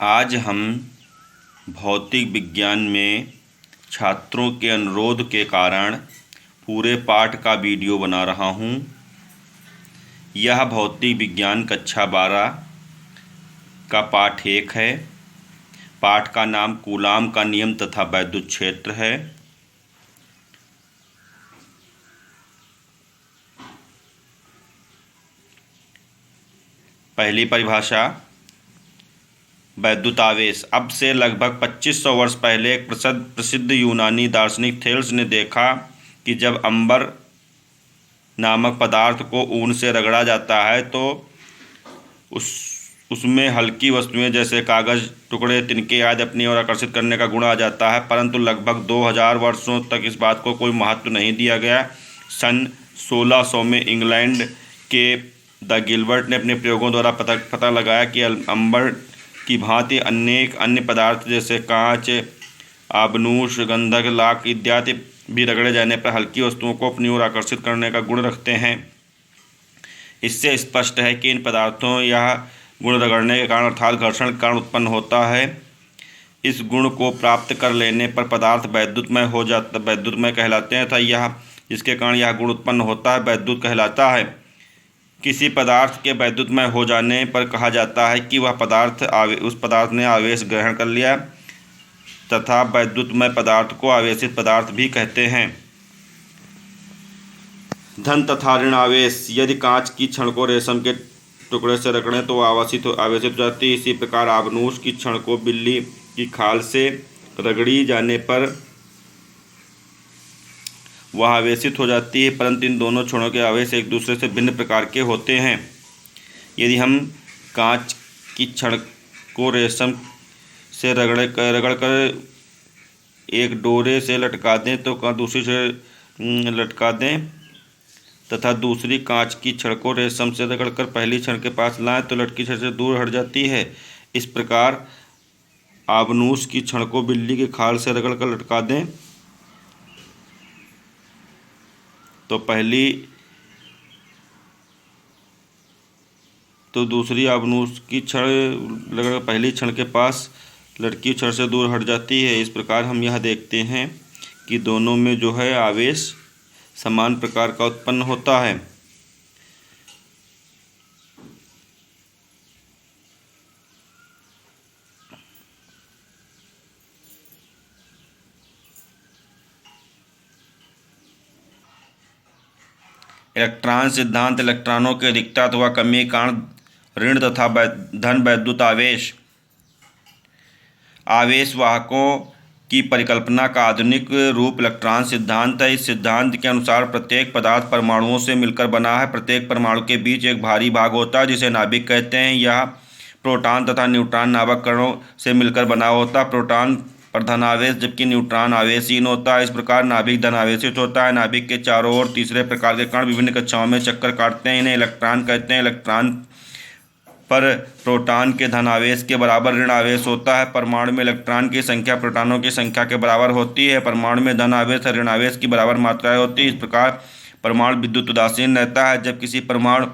आज हम भौतिक विज्ञान में छात्रों के अनुरोध के कारण पूरे पाठ का वीडियो बना रहा हूँ। यह भौतिक विज्ञान कक्षा 12 का पाठ 1 है। पाठ का नाम कूलाम का नियम तथा वैद्युत क्षेत्र है। पहली परिभाषा, वैद्युत आवेश। अब से लगभग 2500 वर्ष पहले एक प्रसिद्ध यूनानी दार्शनिक थेल्स ने देखा कि जब अंबर नामक पदार्थ को ऊन से रगड़ा जाता है तो उसमें हल्की वस्तुएं जैसे कागज टुकड़े, तिनके आदि अपनी ओर आकर्षित करने का गुण आ जाता है। परंतु लगभग 2000 वर्षों तक इस बात को कोई महत्व नहीं दिया गया। सन 1600 में इंग्लैंड के द गिलबर्ट ने अपने प्रयोगों द्वारा पता लगाया कि अंबर की भांति अनेक अन्य पदार्थ जैसे कांच, आबनूस, गंधक, लाख इत्यादि भी रगड़े जाने पर हल्की वस्तुओं को अपनी ओर आकर्षित करने का गुण रखते हैं। इससे स्पष्ट है कि इन पदार्थों यह गुण रगड़ने के कारण अर्थात घर्षण के कारण उत्पन्न होता है। इस गुण को प्राप्त कर लेने पर पदार्थ वैद्युतमय कहलाते हैं तथा यह जिसके कारण यह गुण उत्पन्न होता है वैद्युत कहलाता है। किसी पदार्थ के वैद्युतमय हो जाने पर कहा जाता है कि वह उस पदार्थ ने आवेश ग्रहण कर लिया तथा वैद्युतमय पदार्थ को आवेशित पदार्थ भी कहते हैं। धन तथा ऋण आवेश। यदि कांच की छड़ को रेशम के टुकड़े से रगड़ें तो आवेशित हो जाती है। इसी प्रकार आबनूस की छड़ को बिल्ली की खाल से रगड़ी जाने पर वह आवेशित हो जाती है। परंतु इन दोनों छड़ों के आवेश एक दूसरे से भिन्न प्रकार के होते हैं। यदि हम कांच की छड़ को रेशम से रगड़कर एक डोरे से लटका दें तो दूसरी से लटका दें तथा दूसरी कांच की छड़ को रेशम से रगड़कर पहली छड़ के पास लाएं तो लटकी छड़ से दूर हट जाती है। इस प्रकार आबनूस की छड़ को बिल्ली की खाल से रगड़कर लटका दें तो दूसरी आबनूस की छड़ लगकर पहली छड़ के पास लटकी छड़ से दूर हट जाती है। इस प्रकार हम यह देखते हैं कि दोनों में जो है आवेश समान प्रकार का उत्पन्न होता है। इलेक्ट्रॉन सिद्धांत। इलेक्ट्रॉनों की अधिकता अथवा कमी के कारण ऋण तथा धन वैद्युत आवेश। आवेश वाहकों की परिकल्पना का आधुनिक रूप इलेक्ट्रॉन सिद्धांत है। इस सिद्धांत के अनुसार प्रत्येक पदार्थ परमाणुओं से मिलकर बना है। प्रत्येक परमाणु के बीच एक भारी भाग होता है जिसे नाभिक कहते हैं। यह प्रोटॉन तथा न्यूट्रॉन नामक कणों से मिलकर बना होता है। प्रोटॉन पर धनावेश जबकि न्यूट्रॉन आवेशहीन होता है। इस प्रकार नाभिक धनावेशित होता है। नाभिक के चारों ओर तीसरे प्रकार के कण विभिन्न कक्षाओं में चक्कर काटते हैं। इन्हें इलेक्ट्रॉन कहते हैं। इलेक्ट्रॉन पर प्रोटॉन के धनावेश के बराबर ऋण आवेश होता है। परमाणु में इलेक्ट्रॉन की संख्या प्रोटॉनों की संख्या के बराबर होती है। परमाणु में धन आवेश और ऋण आवेश की बराबर मात्राएं होती है। इस प्रकार परमाणु विद्युत उदासीन रहता है। जब किसी परमाणु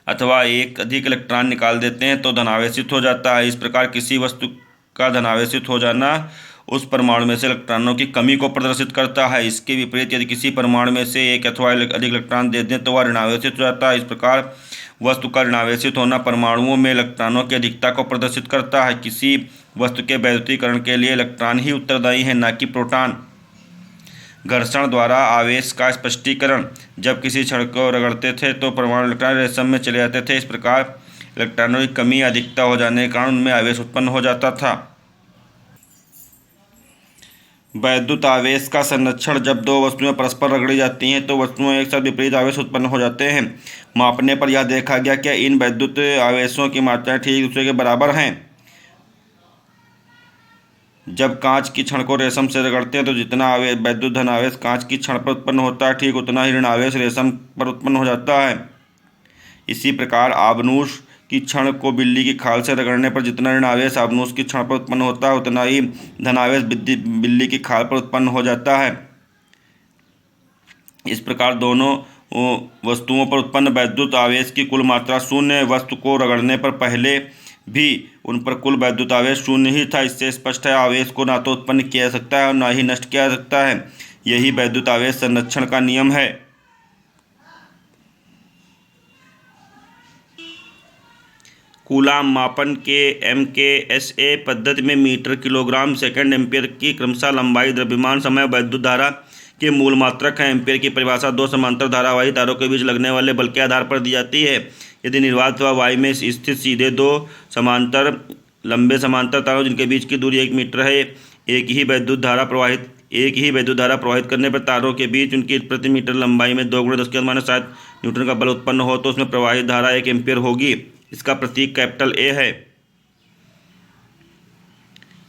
अथवा एक अधिक इलेक्ट्रॉन निकाल देते हैं तो धनावेशित हो जाता है। इस प्रकार किसी वस्तु का धनावेशित हो जाना उस परमाणु में से इलेक्ट्रॉनों की कमी को प्रदर्शित करता है। इसके विपरीत यदि किसी परमाणु में से एक अथवा अधिक इलेक्ट्रॉन दे दें तो वह ऋणावेशित हो जाता है। इस प्रकार वस्तु का ऋणावेशित होना परमाणुओं में इलेक्ट्रॉनों की अधिकता को प्रदर्शित करता है। किसी वस्तु के वैद्युतीकरण के लिए इलेक्ट्रॉन ही उत्तरदायी है, न कि प्रोटॉन। घर्षण द्वारा आवेश का स्पष्टीकरण। जब किसी छड़ को रगड़ते थे तो परमाणु इलेक्ट्रॉन रेशम में चले जाते थे। इस प्रकार इलेक्ट्रॉनों की कमी अधिकता हो जाने के कारण उनमें आवेश उत्पन्न हो जाता था। वैद्युत आवेश का संरक्षण। जब दो वस्तुएं परस्पर रगड़ी जाती हैं तो वस्तुओं एक साथ विपरीत आवेश उत्पन्न हो जाते हैं। मापने पर यह देखा गया कि इन वैद्युत आवेशों की मात्राएं ठीक दूसरे के बराबर हैं। जब कांच की छड़ को रेशम से रगड़ते हैं तो जितना वैद्युत धन आवेश कांच की छड़ पर उत्पन्न होता है ठीक उतना ही ऋण आवेश रेशम पर उत्पन्न हो जाता है। इसी प्रकार आबनूस की छड़ को बिल्ली की खाल से रगड़ने पर जितना ऋण आवेश आबनूस की छड़ पर उत्पन्न होता है उतना ही धनावेश बिल्ली की खाल पर उत्पन्न हो जाता है। इस प्रकार दोनों वस्तुओं पर उत्पन्न वैद्युत आवेश की कुल मात्रा शून्य। वस्तु को रगड़ने पर पहले भी उन पर कुल वैद्युत आवेश शून्य ही था। इससे स्पष्ट है आवेश को ना तो उत्पन्न किया जा सकता है और ना ही नष्ट किया जा सकता है। यही वैद्युत आवेश संरक्षण का नियम है। कूलाम मापन के MKSA पद्धति में मीटर, किलोग्राम, सेकंड, एम्पीयर की क्रमशः लंबाई, द्रव्यमान, समय, वैद्युत धारा के मूल मात्रक हैं। एम्पीयर की परिभाषा दो समांतर धारावाही तारों के बीच लगने वाले बल के आधार पर दी जाती है। यदि निर्वात अथवा वायु में स्थित सीधे दो लंबे समांतर तारों जिनके बीच की दूरी 1 मीटर है, एक ही वैद्युत धारा प्रवाहित करने पर तारों के बीच उनकी प्रति मीटर लंबाई में 2 × 10⁻⁷ न्यूटन का बल उत्पन्न हो तो उसमें प्रवाहित धारा 1 एम्पीयर होगी। इसका प्रतीक कैपिटल A है।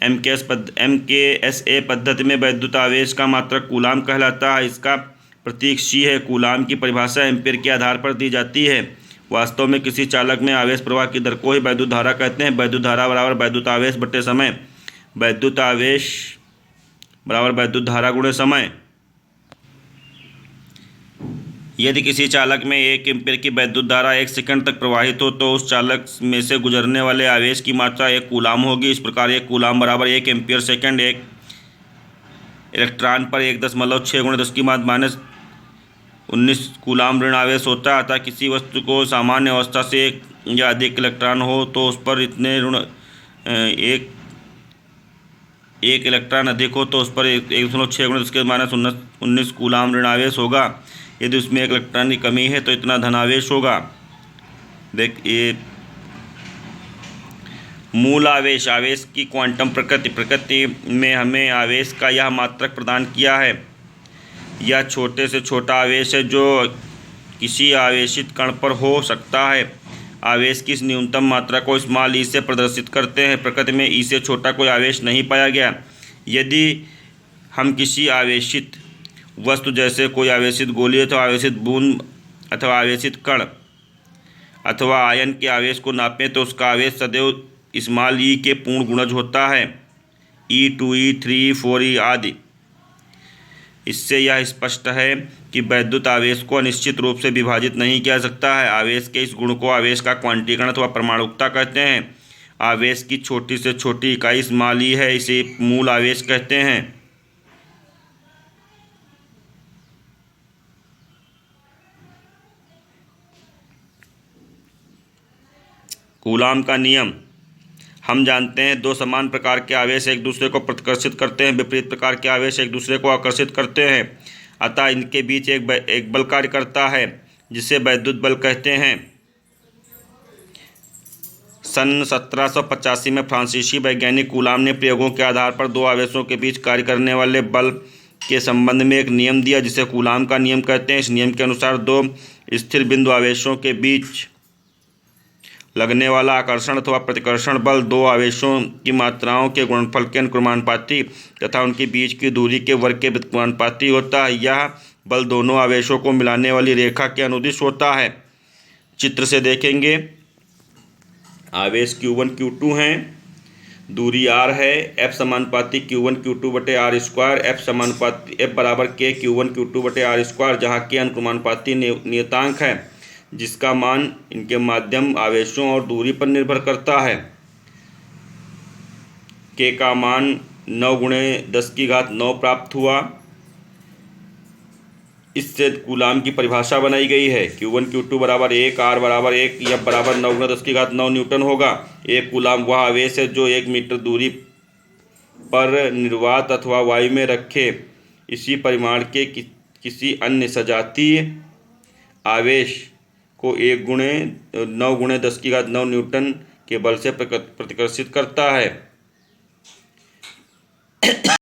MKSA पद्धति में वैद्युत आवेश का मात्रक कूलाम कहलाता है। इसका प्रतीक C है। कूलाम की परिभाषा एम्पीयर के आधार पर दी जाती है। वास्तव में किसी चालक में आवेश प्रवाह की दर को ही वैद्युत धारा कहते हैं। वैद्युत धारा बराबर वैद्युत आवेश बटे समय। वैद्युत आवेश बराबर वैद्युत धारा गुणे समय। यदि किसी चालक में 1 एम्पीयर की वैद्युत धारा 1 सेकंड तक प्रवाहित हो तो उस चालक में से गुजरने वाले आवेश की मात्रा 1 कूलाम होगी। इस प्रकार 1 कूलाम बराबर 1 एम्पीयर सेकंड 1 इलेक्ट्रॉन पर 1.6 × 10⁻⁻19 कूलाम ऋण आवेश होता है। अतः किसी वस्तु को सामान्य अवस्था से 1 या अधिक इलेक्ट्रॉन हो तो उस पर इतने एक इलेक्ट्रॉन अधिक हो तो उस पर 1.6 × 10⁻⁻19 कूलाम ऋण आवेश होगा। यदि उसमें 1 इलेक्ट्रॉन की कमी है तो इतना धनावेश होगा। ये मूल आवेश की क्वांटम प्रकृति में हमें आवेश का यह मात्रक प्रदान किया है। यह छोटे से छोटा आवेश है जो किसी आवेशित कण पर हो सकता है। आवेश की इस न्यूनतम मात्रा को स्मॉल ई से प्रदर्शित करते हैं। प्रकृति में ई से छोटा कोई आवेश नहीं पाया गया। यदि हम किसी आवेशित वस्तु जैसे कोई आवेशित गोली अथवा आवेशित बूंद अथवा आवेशित कण अथवा आयन के आवेश को नापें तो उसका आवेश सदैव स्मॉल ई के पूर्ण गुणज होता है, E2, E3, E4 आदि। इससे यह स्पष्ट है कि वैद्युत आवेश को अनिश्चित रूप से विभाजित नहीं किया जा सकता है। आवेश के इस गुण को आवेश का क्वांटीकरण अथवा परमाणुकता कहते हैं। आवेश की छोटी से छोटी इकाई स्मॉल ई है, इसे मूल आवेश कहते हैं। कूलाम का नियम। हम जानते हैं 2 समान प्रकार के आवेश एक दूसरे को प्रतिकर्षित करते हैं, विपरीत प्रकार के आवेश एक दूसरे को आकर्षित करते हैं। अतः इनके बीच एक बल कार्य करता है जिसे वैद्युत बल कहते हैं। सन 1785 में फ्रांसीसी वैज्ञानिक कूलाम ने प्रयोगों के आधार पर 2 आवेशों के बीच कार्य करने वाले बल के संबंध में एक नियम दिया जिसे कूलाम का नियम कहते हैं। इस नियम के अनुसार 2 स्थिर बिंदु आवेशों के बीच लगने वाला आकर्षण अथवा प्रतिकर्षण बल 2 आवेशों की मात्राओं के गुणनफल के अनुक्रमानुपाती तथा उनके बीच की दूरी के वर्ग के व्युत्क्रमानुपाती होता है। यह बल दोनों आवेशों को मिलाने वाली रेखा के अनुदिश होता है। चित्र से देखेंगे। आवेश Q1 Q2 हैं, दूरी r है, F समानुपाती Q1 Q2 बटे r², F बराबर K Q1 Q2 बटे r², जहाँ K अनुक्रमानुपाती नियतांक है जिसका मान इनके माध्यम आवेशों और दूरी पर निर्भर करता है। K का मान 9 × 10⁹ प्राप्त हुआ। इससे कूलाम की परिभाषा बनाई गई है। Q1 Q2 बराबर 1, R बराबर 1, F बराबर 9 × 10⁹ न्यूटन होगा। एक कूलाम वह आवेश है जो 1 मीटर दूरी पर निर्वात अथवा वायु में रखे इसी परिमाण के किसी अन्य सजातीय आवेश को 9 × 10⁹ न्यूटन के बल से प्रतिकर्षित करता है।